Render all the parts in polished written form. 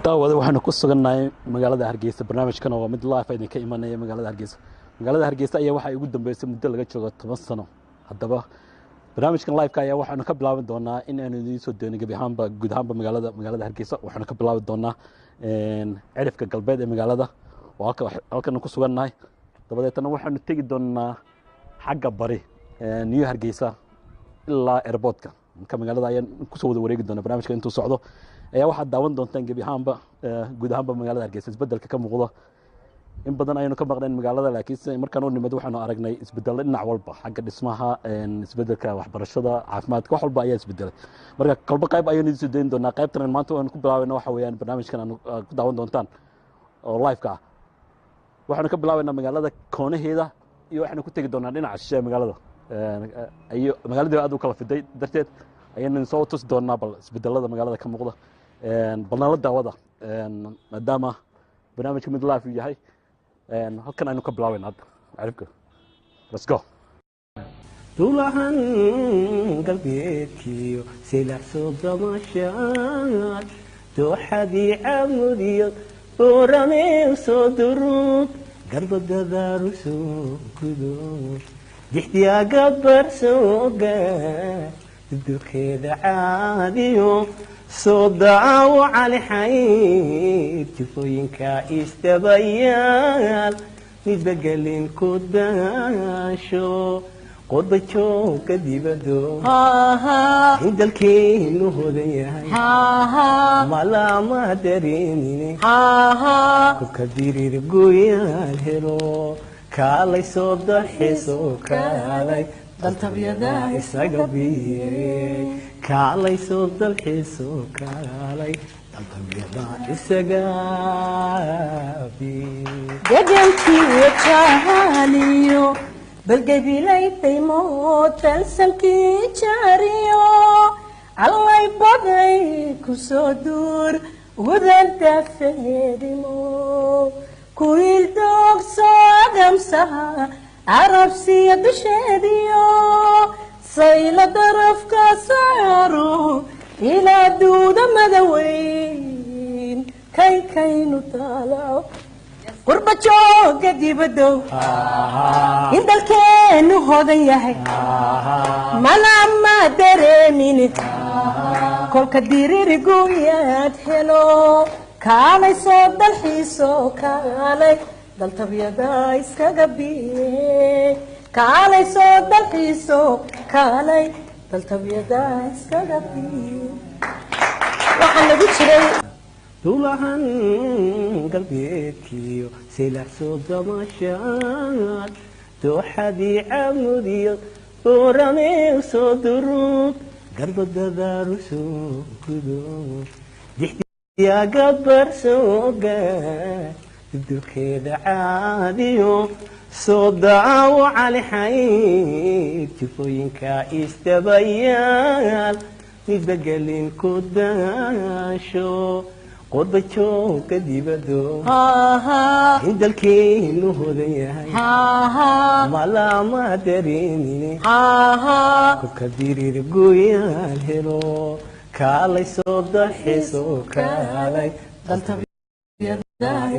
daawada waxaanu ku sugannahay magaalada Hargeysa barnaamijkan waa mid live idin ka imanaya magaalada Hargeysa ayaa waxa ugu dambeysay muddo laga joogo 10 sano hadaba barnaamijkan live ka ayaa waxaanu ka bilaaban doonaa in aanu idin soo deeno gabi ahaanba guud ahaanba magaalada Hargeysa waxaanu ka bilaaban doonaa cirifka galbeed ee magaalada oo halkan ku sugannahay dabadeetana waxaanu tagi doonaa xagga bari New Hargeysa ilaa airportka ka magaalada ayaan ku soo wada wareegi doonaa barnaamijka intuu socdo ayaa waxa daawan doontaan gabi ahaanba guud ahaanba magaalada Hargeysa isbedelka ka muuqda in badan aynu ka maqneen magaalada laakiin markaan u nimid waxaanu aragnay isbedel dhinac walba xagga dhismaha isbedelka waxbarashada caafimaadka wax walba ayaa isbedelay marka kalba qayb ayaan idin soo deyn doonaa qaybtan maanta waan ku bilaabayna waxa weeyaan barnaamijkan aan ku daawan doontaan oo live ka waxaanu ka bilaabaynaa magaalada koonaheeda iyo waxaanu ku tagi doonaa dhinaca shisheeye magaalada ayo magaalada aad u kala fiday darteed ayaan soo tus doonaa bal isbedelada magaalada ka muuqda balnala daawada maadaama barnaamijka mid live yahay halkan aynu ka bilaabayna hadda arifka let's go dulahan galbeedkiyo silax soo damashaad dooxadii camudiyo oorameel soo durug garbadadaaru soo gudo dixdiyaaga barsooga dudurkeeda caadiyo soo daawo cali xayd jifooyinka istabayaal midba gelin ku daasho qodba joogka dibado hindalkeenu hodan yahay malama dareemine kubka dirir gooyaal helo kaalay soo dalxiisoo kaalay daltabyada isaga biyey kaalay soo dalxiisoo kaalay daltabyada isaga biyey deegankii jaahaliyo balgabilaytay mootan sankii jaariyo allay baday ku soo duur wadanta feedimo kuil dog soo gamsaha عربسي دشيديو سيل درف كسارو إلى دود مدوين كي نطالعو قربة شوق دي بدو إنت الكين هودن يحي ملما دريميني كل كديري رقويات حلو كالي صوت الحيسو كالي daltabyada iskaga biyey kaalay soo dalxiiso kaalay daltabyada iskaga biyey waxaan lagu jiray dulahan galbeedkiyo silax soo damashaad dooxadii camudiyo oorameel soo durug garbadadaaru soo gudo dixdiyaaga barsooga dudurkeeda caadiyo soo daawo cali xayd jifooyinka istabayaal midba gelin ku daasho qodba joogka dibado hindalkeenu hodan yahay malama dareemine kubka dirir gooyaal helo kaalay soo dalxiisoo kaalay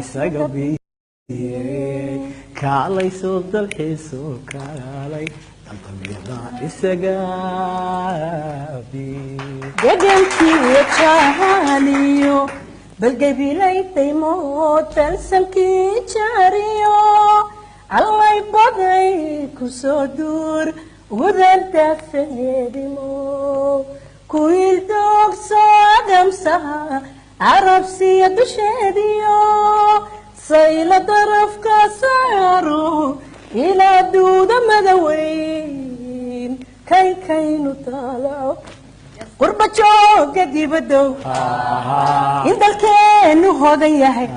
isaga biyey kaalay soo dalxiisoo kaalay daltabyada isaga biyey deegankii jaahaliyo balgabilaytay mootan sankii jaariyo allay baday ku soo duur wadanta feedimo kuil dog soo gamsaha عربسي دشيديو سيل درف كسارو إلى دود مدوين كي نطالعو قربة شوق دي بدو إنت الكين هودن يحي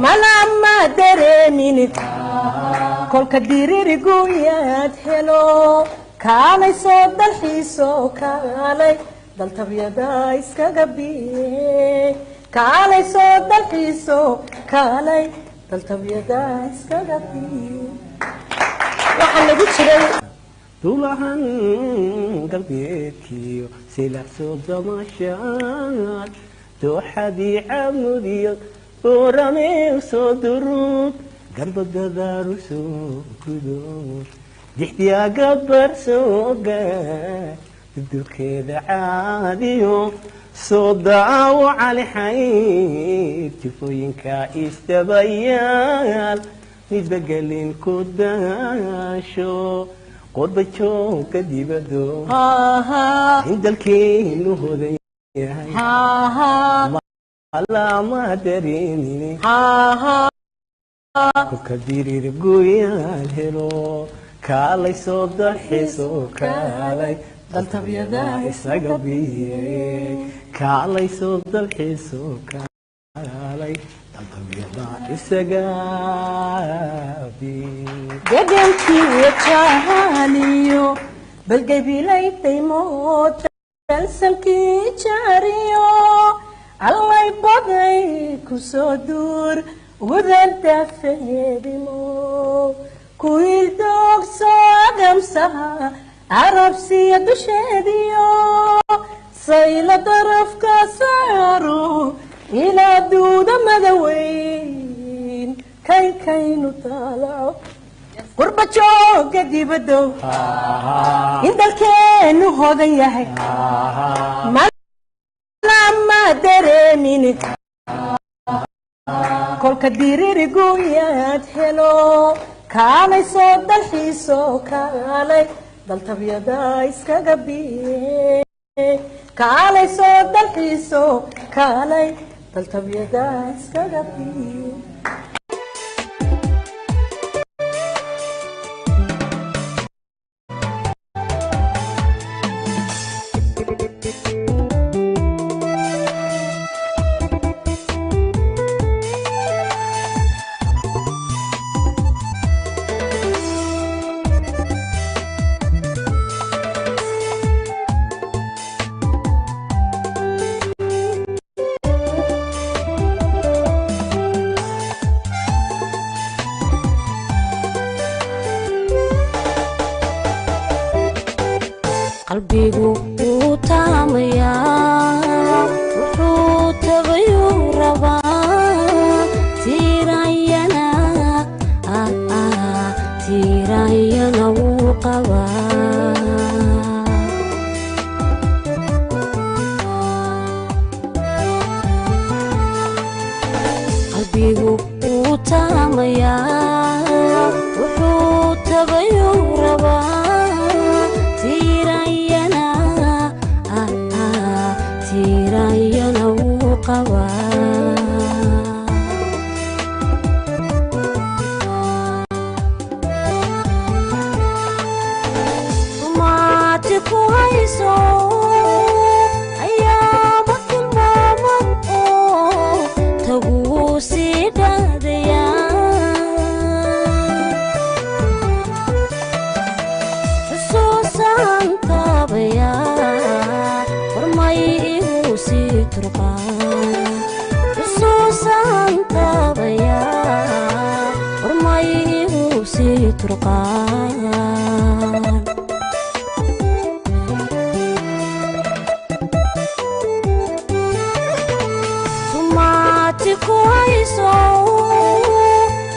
ملما دريميني كل كديري رقويات حلو كالي صوت الحيسو كالي daltabyada iskaga biyey kaalay soo dalxiiso kaalay daltabyada iskaga biyey waxaan lagu jiray dulahan galbeedkiyo silax soo damashaad dooxadii camudiyo booramee soo durug garbadadaaru soo gudo dixdiyaaga barsooga dudurkeeda caadiyo soo daawo cali xayd jifooyinka isdabayaal midba gelin ku daasho qurba joogka dibado in dalkeenu hodan yahay malama dareemine kolka diriir guyaal helo kaalay soo dalxiisoo kaalay daltabyada isaga biyey kaalay soo dalxiisoo kaalay daltabyada isaga biyey degankii wajahaniyo balgabilaytay moota dalsankii jaariyo allay baday ku soo duur wadanta fehedimo kuwii doogsoo agamsaha carabsiya dusheediyo sayla darafka saaro ilaa duuda madaweyn kaykaynu taalaco qurba jooga dibadow in dalkeenu hodan yahay malama dareemine kolka diriri guyaad helo kaalay soo dalxiisoo kaalay daltabyada iskaga biye kaalay soo dalxiisoo kaalay daltabyada iskaga biye qalbigu wuu taamayaa wuxuu tabayuu rabaa tiirayana wuu qabaa qalbigu wuu taamayaa wuxuu tabayuu rabaa tiirayana wuu qabaa rumaati ku hayso ayaama tilmaaman oo taguu sii dhaadayaa xusuusan taabayaa hormay igu sii turqaan xusuusan taabayaa hormay igu sii turqaan rumaati ku hayso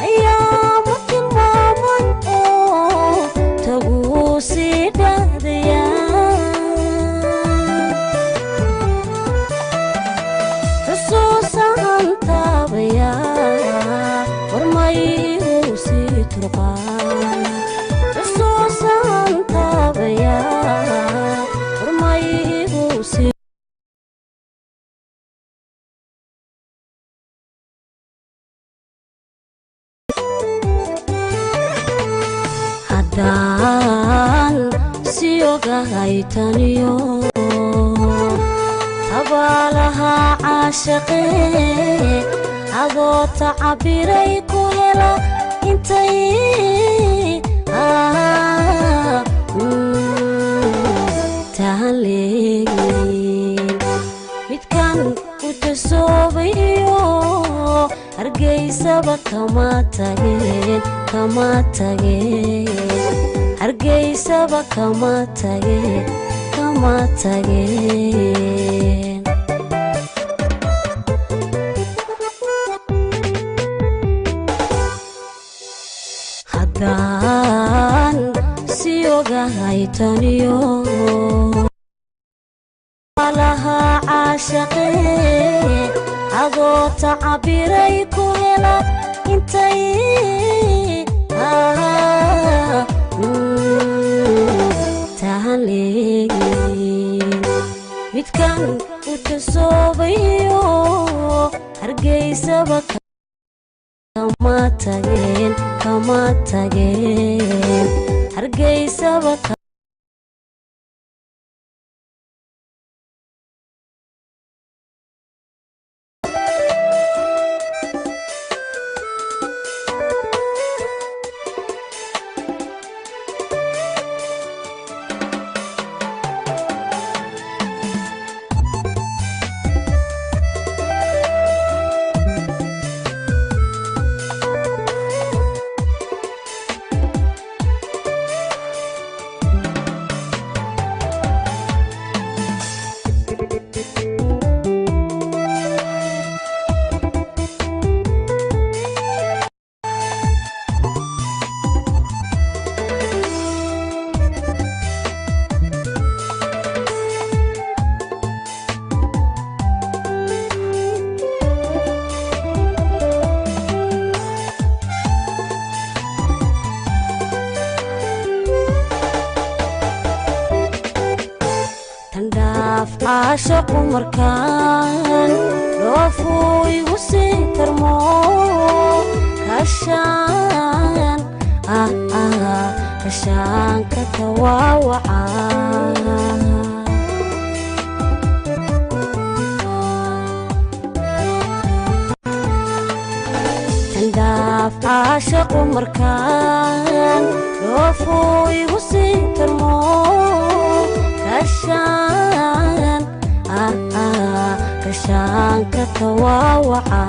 ayaama tilmaaman oo taguu sii dhaadayaa xusuusan taabayaa hormay igu sii turqaan xusuusan taabayaa hormay igu sii haddaan si ogahay taniyo tabaalaha caashaqee adoo tacabiray ku hela intay tahan leegin midkan ku tasoobayo hargeysaba kama tageen hargeysaba kama tageen taniyo laha caashaqee adoo tacabiray ku hela intay tahan leegin midkan u tasoobayo hargeysaba kama tageen hargeysaba عاشق مركان لوفو يوسي ترمو كشان كشان كتواوعا تنداف عاشق مركان لوفو يوسي ترمو كشان كشان كتواوعا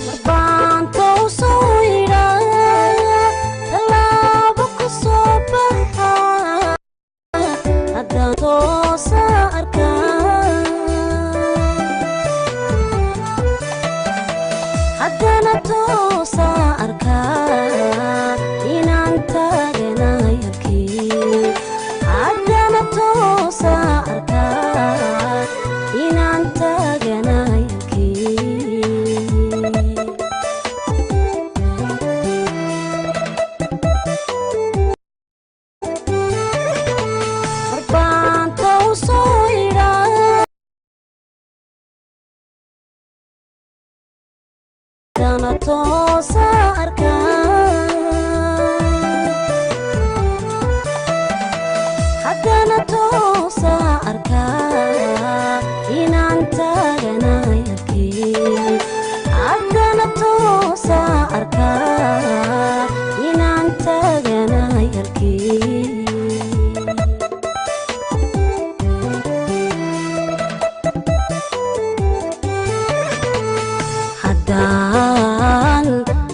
مربان توصيرا تلابك صبحا هدا توصى أركان هدانا توصى أركان إن أنت جنايكي هدانا توصى أركان إن أنت جنايكي مربان توصيرا هدانا توصى أركان هدانا توصى أركان إن أنت جنايكي هدانا توصى أركان إن أنت جنايكي haddaan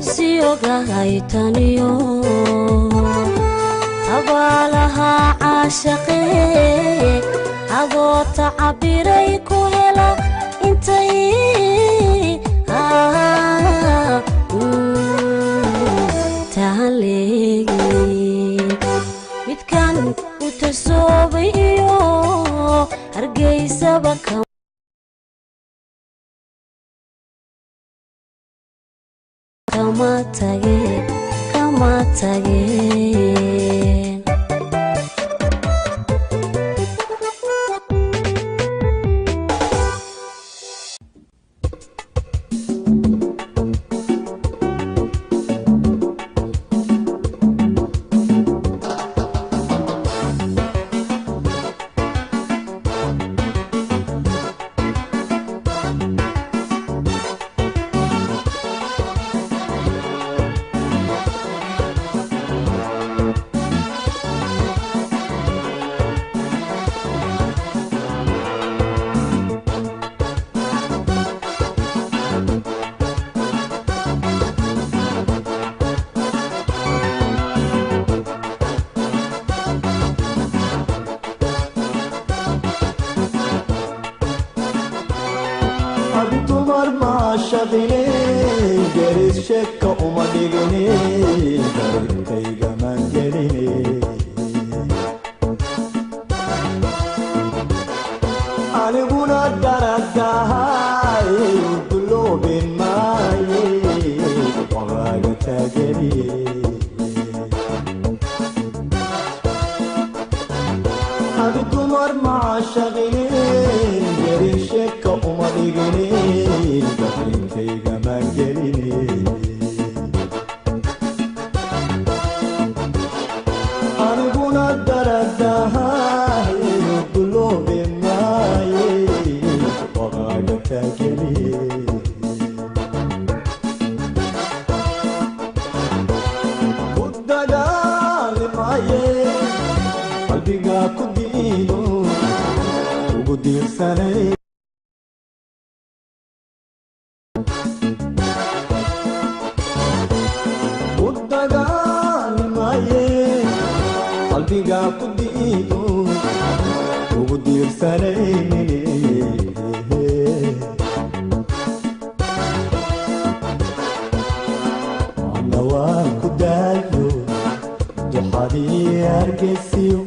si ogahay taniyo tabaalaha caashaqee adoo tacabiray ku hela intay tahan leegin midkan u tasoobayo hargeysaba kama tageen shaqine geris sheka uma dhigine darintayga maan geline aniguna daradahay duloobin maaye waqaaga taageliye adi dumar maca shaqine geris sheka uma dhigine darintayga maan geline aniguna daradahay duloobin maaye waqaaga taageliye ku dagaali maaye qalbiga ku diido ugu diirsanay ku dagaali maaye qalbiga ku diido ugu diirsanay ana waan ku daayo duxadii hargeysiyo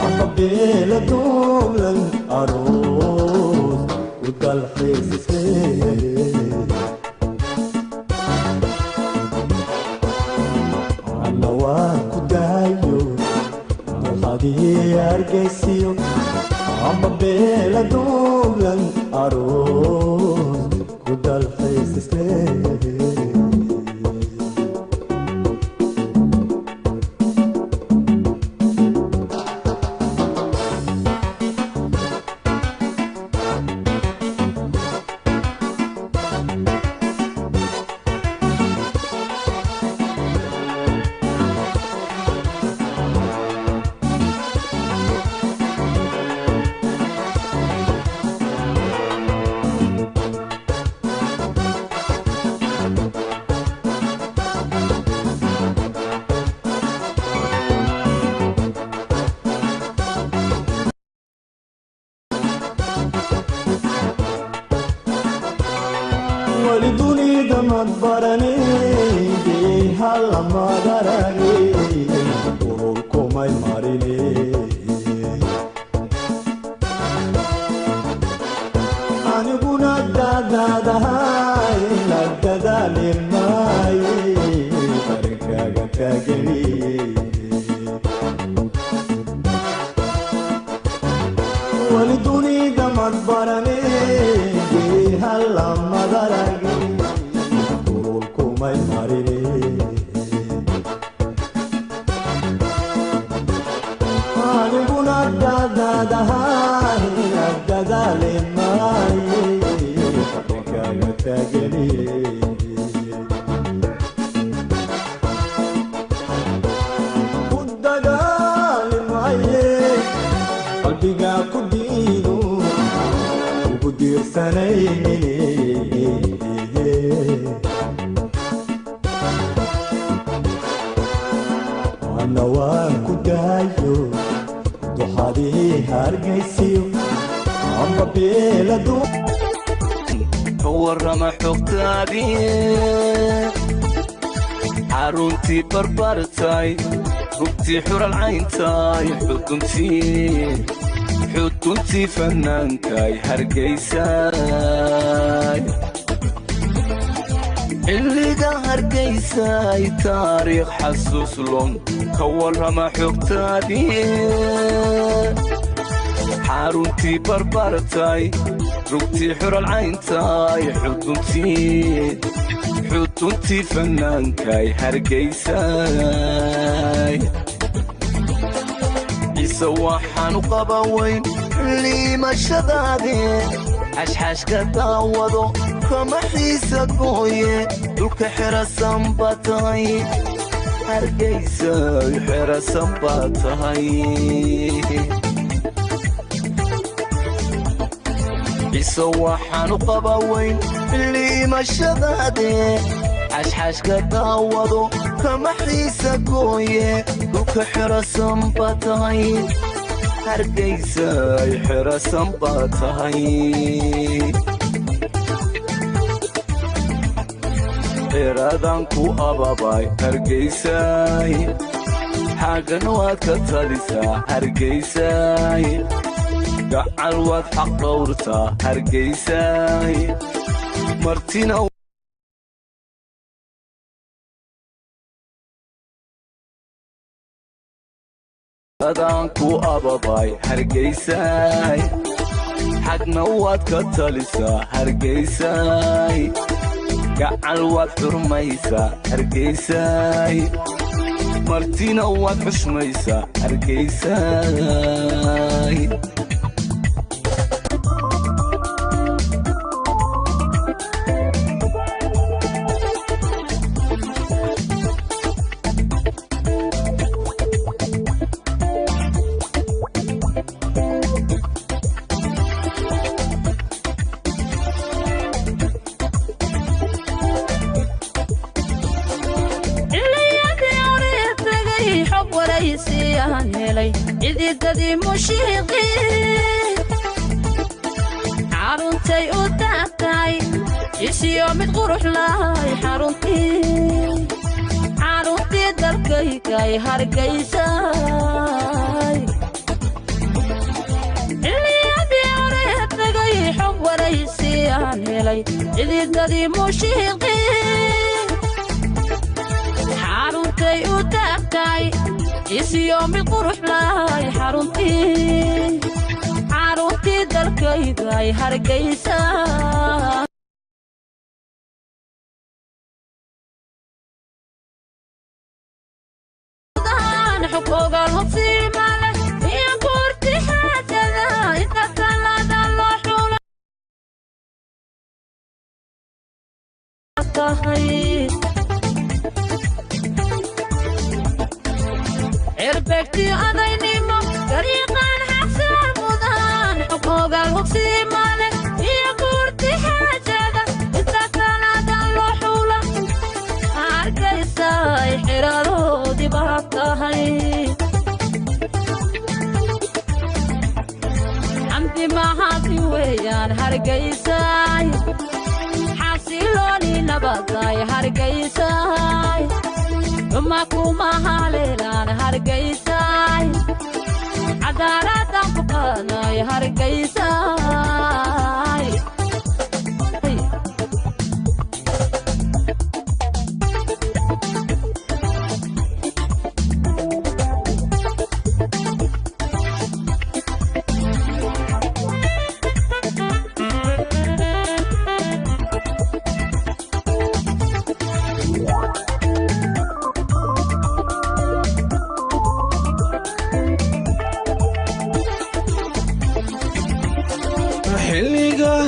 ama beela duulan aroos u dalxiisisee ana waan ku daayo duxadii hargeysiyo ama beela duulan aroos ku dalxiisisee ولدنيا مدبرني هلا ما دراني وركم الماريني أنا بنا دادا دهاي لددا للماي فرقا كاجني ولدنيا مدبرني هلا ما دراني وركم الماريني أنا بنا دادا دهاي لددا للماي فرقا كاجني qalbiga ku diido ugu diirsanay ana waan ku daayo duxadii hargeysiyo ama beeladu warrama xogtaadii xaruntii barbartay rugtii xural cayntay xuduntii fannaankay hargeysay xilliga hargeysay taariikh xasuus lon ka warrama xogtaadii xaruntii barbartay rugtii xural cayntay xuduntii fannaankay hargeysay ciise waxaan u qaba weyn liimashadaadee xashxashka daawado kama xiisa gooye dhulka xerasan baa tahay hargeysay xerasan baa tahay ciise waxaan u qaba weyn liimashadaadee xashxashka daawado kama xiisa gooye dhulka xerasan baa tahay hargeysay xerasan baa tahay xeradaan ku ababay hargeysay xaggana waad ka talisaa hargeysay gacal waad xaq dhowrtaa hargeysay martina xeradaan ku ababay hargeysay xagna waad ka talisaa hargeysay gacal waad xurmaysaa hargeysay martina waad xushmaysaa hargeysay cididadii mushiiqii xaruntay u taagtay isiyo mid qurux lahay xaruntii dalkaygay hargeysay xilliyadii hore tagay xog waraysiyaan helay cididadii mushiiqii xaruntay u taagtay isiyo mid qurux lahay xaruntii dalkaygay hargeysay xogooga lasiimale iyo goorti xaajada inta talada loo xulo tahay إربكتي أضينيمو طريقان حسن مضان حقوق الوكسيمانة هي كورتي حاجة إتاكانا اللوحولة هاركيساي حرارو دي بحطاهي حمدي ما هاتي ويان هاركيساي حاسيلوني نبضاي هاركيساي ما كوما هاليلان هرقيساي عدالة فقانا هرقيساي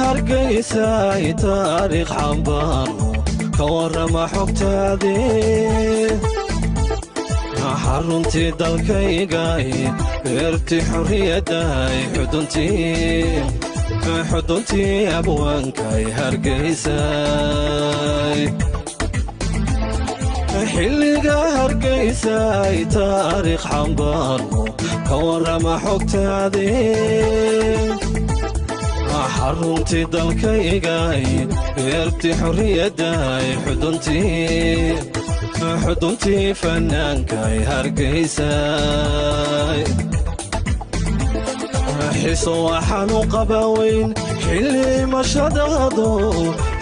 hargeysay taariikh xambaaro ka warrama xogtaade xaruntii dalkaygay beertii xorriyadday xuduntii abwaankay hargeysay xilliga hargeysay taariikh xambaaro ka warrama xogtaade xaruntii dalkaygay beertii xorriyadday xuduntii fannaankay hargeysay xiso waxaan u qabaweyn xilli mashadaado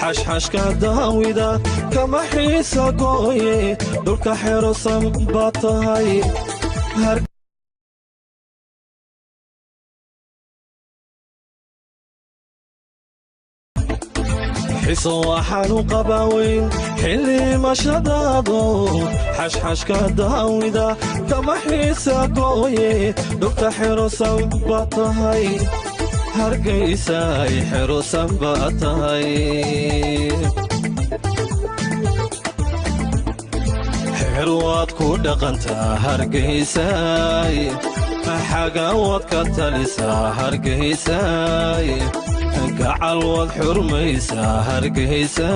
xashxashka daawida kama xiisa gooye dhulka xerosan baad tahay xiso waxaan u qabaweyn xilli mashadaado xashxashka daawida kama xiisa gooye dhulka xerosan baad tahay hargeysay xerosan baad tahay xer waad ku dhaqantaa hargeysay xaga waad ka talisaa hargeysay gacal waad xurmaysaa hargeysa